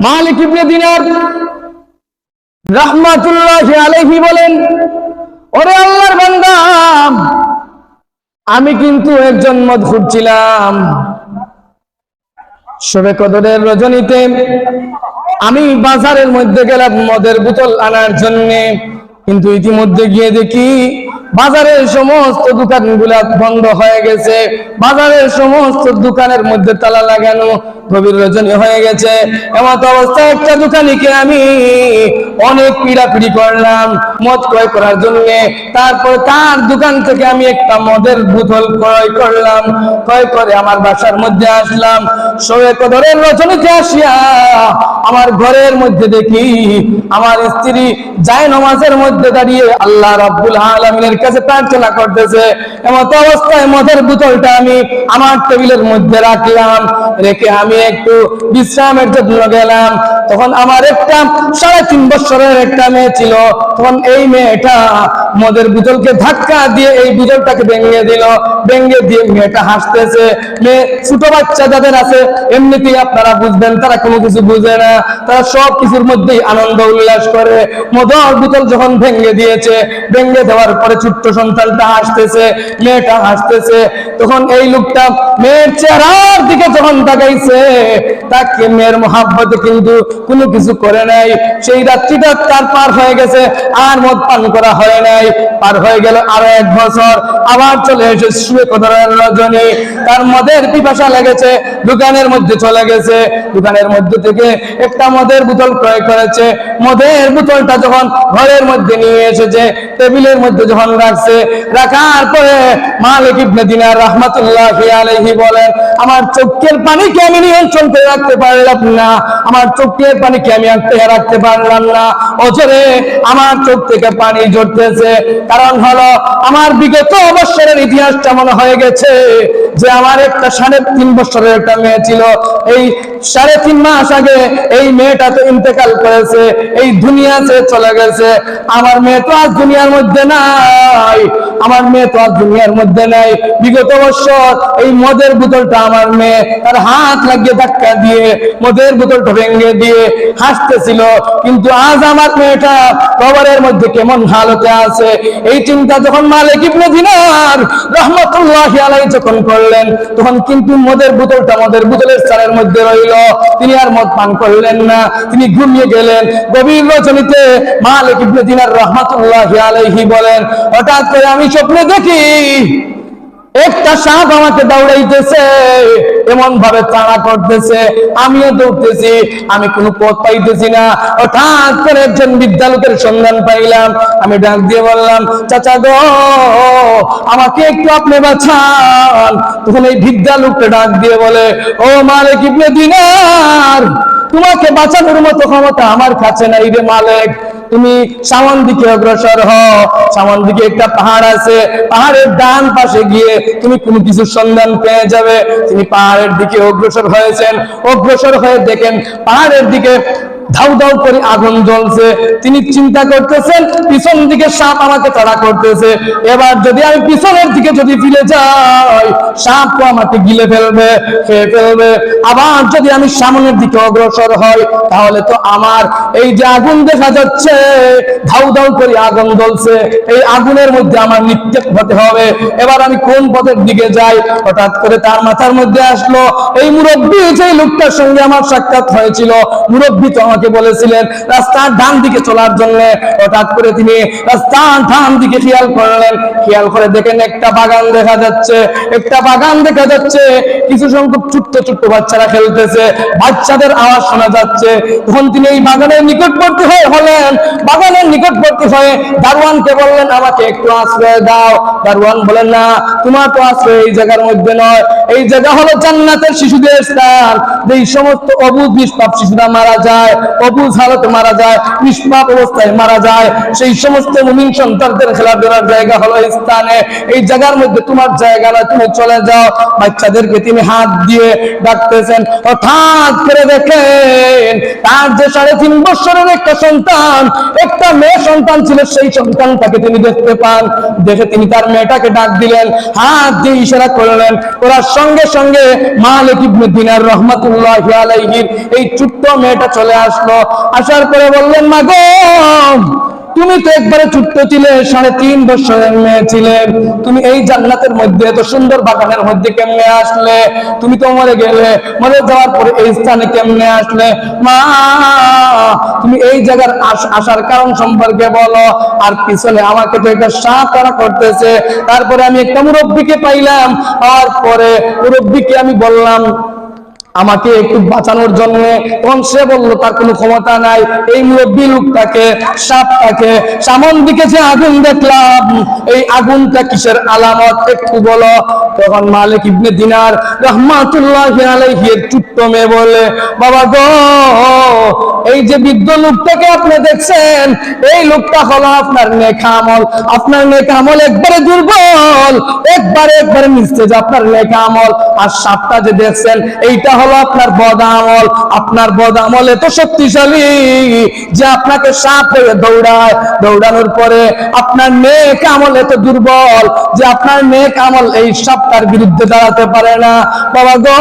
মালিক ইবনে দিনার রাহমাতুল্লাহি আলাইহি বলেন, ওরে আল্লাহর বান্দা, আমি কিন্তু একজন মদখুর ছিলাম। শবে কদরের রজনীতে আমি বাজারের মধ্যে গেলাম মদের বোতল আনার জন্য, কিন্তু ইতিমধ্যে গিয়ে দেখি বাজারের সমস্ত দোকানগুলা বন্ধ হয়ে গেছে, বাজারের সমস্ত দোকানের মধ্যে তালা লাগানো, গভীর রজনী হয়ে গেছে। এমত অবস্থায় একটা দোকানিকে আমি অনেক পিড়াপিড়ি করলাম মদ ক্রয় করার জন্য। তারপর তার দোকান থেকে আমি একটা মদের বোতল ক্রয় করলাম, ক্রয় করে আমার বাসার মধ্যে আসলাম। শবে কদরের রজনীতে আসিয়া আমার ঘরের মধ্যে দেখি আমার স্ত্রী জায়নামাজের মধ্যে দাঁড়িয়ে আল্লাহ রাব্বুল আলামিনের কাছে প্রার্থনা করতেছে। এমত অবস্থায় মদের বোতলটা আমি আমার টেবিলের মধ্যে রাখলাম, রেখে আমি একটু বিশ্রামের জন্য গেলাম। তখন আমার একটা 3.5 বছরের একটা মেয়ে ছিল। তখন এই মেয়েটা মদের বোতলকে ধাক্কা দিয়ে এই বোতলটাকে ভেঙে দিল, ভেঙে দিয়ে মেয়েটা হাসতেছে। মেয়ে ছোট বাচ্চা যাদের আছে এমনিতেই আপনারা বুঝবেন, তারা কোনো কিছু বুঝে না, তারা সব কিছুর মধ্যেই আনন্দ উল্লাস করে। মদের বোতল যখন ভেঙে দিয়েছে, ভেঙে দেওয়ার পরে ছোট্ট সন্তানটা হাসতেছে, মেয়েটা হাসতেছে। তখন এই লোকটা মেয়ের চেহারার দিকে যখন তাকাইছে, তাকে মেয়ের মহাব্বতে কিন্তু কোনো কিছু করে নাই। সেই রাত্রিটা তার পার হয়ে গেছে, আর মদ পান করা হয় নাই। পার হয়ে গেল আরো 1 বছর, আবার চলে এসে শবে কদরের রজনী, তার মদের পিপাসা লেগেছে, দোকানের মধ্যে চলে গেছে। দোকানের মধ্যে থেকে একটা মদের বোতল ক্রয় করেছে। মদের বোতলটা যখন ঘরের মধ্যে নিয়ে এসেছে, টেবিলের মধ্যে যখন রাখছে, রাখার পরে মালিক ইবনে দিনার রাহমাতুল্লাহি আলাইহি বলেন, আমার চোখের পানিকে আমি নিয়ন্ত্রণ করে রাখতে পারলাম না, আমার চোখের পানিকে আমি আটকে রাখতে পারলাম না। অজরে আমার চোখ থেকে পানি ঝরতেছে। কারণ হলো আমার বিগত বছরের ইতিহাসটা মনে হয়ে গেছে যে আমার একটা 3.5 বছরের একটা মেয়ে ছিল। এই 3.5 মাস আগে এই মেয়েটা তো ইন্তেকাল করেছে, এই দুনিয়া ছেড়ে চলে গেছে। আমার মেয়ে তো আজ দুনিয়ার মধ্যে নাই, আমার মেয়ে তো আজ দুনিয়ার মধ্যে নাই। বিগত বছর এই মদের বোতলটা আমার মেয়ে তার হাত লাগিয়ে ধাক্কা দিয়ে মদের বোতলটা ভেঙে দিয়ে হাসতেছিল, কিন্তু আজ আমার মেয়েটা কবরের মধ্যে কেমন হালতে আছে। এই চিন্তা যখন মালিক ইবনে দিনার রাহমাতুল্লাহি আলাইহি যখন করলেন, তখন কিন্তু মদের বোতলটা মদের বোতলের চারের মধ্যে রইল। তিনি আর মদ পান করলেন না, তিনি ঘুমিয়ে গেলেন। গভীর রজনীতে মালিক ইবনে দিনার রাহমাতুল্লাহি আলাইহি বলেন, হঠাৎ করে আমি স্বপ্নে দেখি একটা সাপ আমাকে দৌড়াইতেছে, এমন ভাবে তাড়া করতেছে, আমিও দৌড়তেছি, আমি কোনো পথ পাইতেছি না। হঠাৎ করে একজন বিদ্যালয়ের সন্ধান পাইলাম। আমি ডাক দিয়ে বললাম, চাচা গো, আমাকে একটু আপনি বাঁচান। তখন এই বিদ্যালয়টা ডাক দিয়ে বলে, ও মালিক ইবনে দিনার, তোমাকে বাঁচানোর মতো ক্ষমতা আমার কাছে নাই রে মালিক। তুমি সামন দিকে অগ্রসর হও, সামন দিকে একটা পাহাড় আছে, পাহাড়ের ডান পাশে গিয়ে তুমি কোনো কিছুর সন্ধান পেয়ে যাবে। তিনি পাহাড়ের দিকে অগ্রসর হয়েছেন, অগ্রসর হয়ে দেখেন পাহাড়ের দিকে ধাউ ধাউ করে আগুন জ্বলছে। তিনি চিন্তা করতেছেন, পিছন দিকে সাপ আমাকে তাড়া করতেছে, এবার যদি আমি পিছনের দিকে যদি ফিরে যাই, সাপ তো আমাকে গিলে ফেলবে, খেয়ে ফেলবে। আবার যদি আমি সামনের দিকে অগ্রসর হই, তাহলে তো আমার এই যে আগুন দেখা যাচ্ছে, ধাউ ধাউ করে আগুন জ্বলছে, এই আগুনের মধ্যে আমার নিক্ষেপ হতে হবে। এবার আমি কোন পথের দিকে যাই? হঠাৎ করে তার মাথার মধ্যে আসলো, এই মুরব্বী যে লোকটার সঙ্গে আমার সাক্ষাৎ হয়েছিল, মুরব্বী তো আমাকে বলেছিলেন রাস্তার ডান দিকে চলার জন্য। হঠাৎ করে তিনি রাস্তার ডান দিকে খেয়াল করলেন, খেয়াল করে দেখেন একটা বাগান দেখা যাচ্ছে, একটা বাগান দেখা যাচ্ছে, কিছু সংখ্যক ছোট্ট ছোট্ট বাচ্চারা খেলতেছে, বাচ্চাদের আওয়াজ শোনা যাচ্ছে। তখন তিনি এই বাগানের নিকটবর্তী হলেন, বাগানের নিকটবর্তী হয়ে দারোয়ানকে বললেন, আমাকে একটু আশ্রয় দাও। দারোয়ান বলেন, না, তোমার তো আশ্রয় এই জায়গার মধ্যে নয়, এই জায়গা হলো জান্নাতের শিশুদের স্থান, যেই সমস্ত অবুঝ নিষ্পাপ শিশুরা মারা যায়, অবুঝ হালতে মারা যায়, নিষ্পাপ অবস্থায় মারা যায়, সেই সমস্ত মুমিন সন্তানদের খেলাধুলার জায়গা হলো এই স্থানে, এই জায়গার মধ্যে তোমার জায়গা না, তুমি চলে যাও। বাচ্চাদেরকে তিনি হাত দিয়ে ডাকতেছেন। হঠাৎ করে দেখেন তার তার যে 3.5 বছরের একটা সন্তান, একটা মেয়ে সন্তান ছিল, সেই সন্তানটাকে তিনি দেখতে পান। দেখে তিনি তার মেয়েটাকে ডাক দিলেন, হাত দিয়ে ইশারা করলেন, করার সঙ্গে সঙ্গে মালিক ইবনে দিনার রহমাতুল্লাহি আলাইহির এই ছোট্ট মেয়েটা চলে আসলো। আসার পরে বললেন, মা গো, তুমি তো একবারে ছোট্ট ছিলে, 3.5 বছরের মেয়ে ছিলে, তুমি এই জান্নাতের মধ্যে, এত সুন্দর বাগানের মধ্যে কেমনে আসলে? তুমি তো মরে গেলে, মরে যাওয়ার পরে এই স্থানে কেমনে আসলে? মা, তুমি এই জায়গার আসার কারণ সম্পর্কে বলো। আর পিছনে আমাকে তো একটা সাপ তাড়া করতেছে। তারপরে আমি একটা মুরব্বীকে পাইলাম, আর পরে মুরব্বীকে আমি বললাম আমাকে একটু বাঁচানোর জন্য, তখন সে বললো তার কোনো ক্ষমতা নাই। এই মুরব্বী লোকটাকে, সাপটাকে, সামন দিকে যে আগুন দেখলাম, এই আগুনটা কিসের আলামত একটু বলো। তখন মালিক ইবনে দিনার রাহমাতুল্লাহি আলাইহি ছোট্ট মেয়ে বলে, বাবা গো, এই যে বৃদ্ধ লোকটাকে আপনি দেখছেন, এই লোকটা হলো আপনার নেক আমল। আপনার নেক আমল একবারে দুর্বল, একবারে নিস্তেজ আপনার নেক আমল। আর সাপটা যে দেখছেন, এইটা হলো আপনার বদ আমল। আপনার বদ আমল এত শক্তিশালী যে আপনাকে সাপ হয়ে দৌড়ায়, দৌড়ানোর পরে আপনার নেক আমল এত দুর্বল যে আপনার নেক আমল এই সাপটার বিরুদ্ধে দাঁড়াতে পারে না। বাবা গো,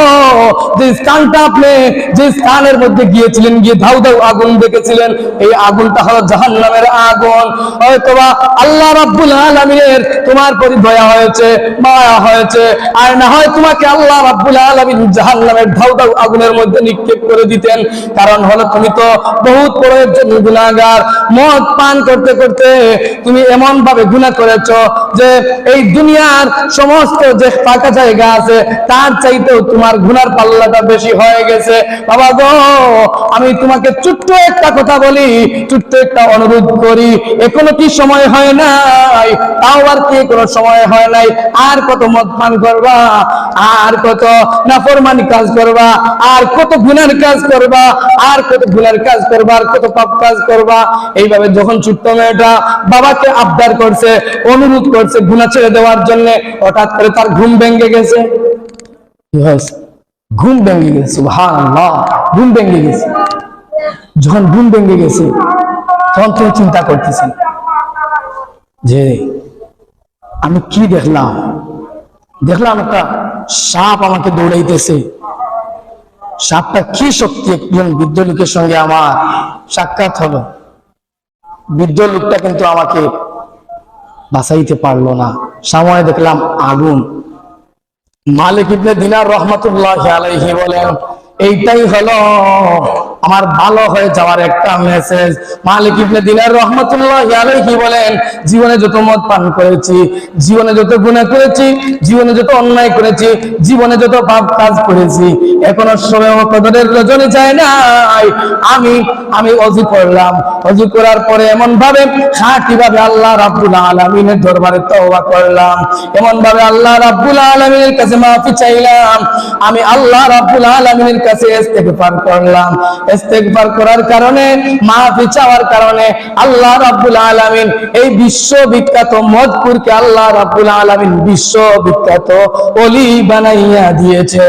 যে স্থানটা আপনি, যে স্থানের মধ্যে গিয়েছিলেন, গিয়ে ধাউ ধাউ আগুন দেখেছিলেন, এই আগুনটা হলো জাহান্নামের আগুন। হয়তোবা আল্লাহ রাব্বুল আলামিনের তোমার প্রতি দয়া হয়েছে, মায়া হয়েছে, আর না হয় তোমাকে আল্লাহ রাব্বুল আলামিন জাহান্নামের ধাউ ধাউ আগুনের মধ্যে নিক্ষেপ করে দিতেন। কারণ হলো তুমি তো বহুত বড় একজন গুনাহগার। মদ পান করতে করতে তুমি এমন ভাবে গুনাহ করেছো যে এই দুনিয়ার সমস্ত যে ফাঁকা জায়গা আছে তার চাইতেও তোমার গুনার পাল্লাটা বেশি হয়ে গেছে। বাবা গো, আমি তোমাকে ছোট্ট একটা কথা বলি, ছোট্ট একটা অনুরোধ করি, এখনো কি সময় হয় নাই? তাও আর কি কোনো সময় হয় নাই? আর কত মদ পান করবা, আর কত নাফরমানি কাজ করবা, আর কত গুনার কাজ করবা, আর কত গুনার কাজ করবা, আর কত পাপ কাজ করবা? এইভাবে যখন ছোট্ট মেয়েটা বাবাকে আবদার করছে, অনুরোধ করছে গুনাহ ছেড়ে দেওয়ার জন্য, হঠাৎ করে তার ঘুম ভেঙে গেছে। কি হয়েছে? ঘুম ভেঙে গেছে। সুবহানাল্লাহ, ঘুম ভেঙে গেছে। যখন ঘুম ভেঙে গেছে, তখন তুমি চিন্তা করতেছেন যে আমি কি দেখলাম? দেখলাম একটা সাপ আমাকে দৌড়াইতেছে। সাপটা কি শক্তি! একজন বৃদ্ধ লোকের সঙ্গে আমার সাক্ষাৎ হলো। বৃদ্ধ লোকটা কিন্তু আমাকে বাঁচাইতে পারলো না। সামনে দেখলাম আগুন। মালিক ইবনে দিনার রহমাতুল্লাহি আলাইহি বলেন, এইটাই হলো আমার ভালো হয়ে যাওয়ার একটা মেসেজ। মালিক ইবনে দিনার রহমাতুল্লাহি আলাইহি বলেন, জীবনে যত মদ পান করেছি, জীবনে যত গুনাহ করেছি, জীবনে যত অন্যায় করেছি, জীবনে যত পাপ কাজ করেছি, এখনো সময় কদরের রজনী যায় নাই। আমি ওযু করলাম, ওযু করার পরে এমন ভাবে খাঁটি ভাবে আল্লাহ রাব্বুল আলামিনের দরবারে তওবা করলাম, এমন ভাবে আল্লাহ রাব্বুল আলামিনের কাছে মাফি চাইলাম, আমি আল্লাহ রাব্বুল আলামিনের কাছে ইস্তেগফার করলাম। ইস্তেগফার করার কারণে, মাফি চাওয়ার কারণে আল্লাহ রাব্বুল আলামিন এই বিশ্ববিখ্যাত মদপুরকে আল্লাহ রাব্বুল আলামিন বিশ্ববিখ্যাত ওলি বানাইয়া দিয়েছে।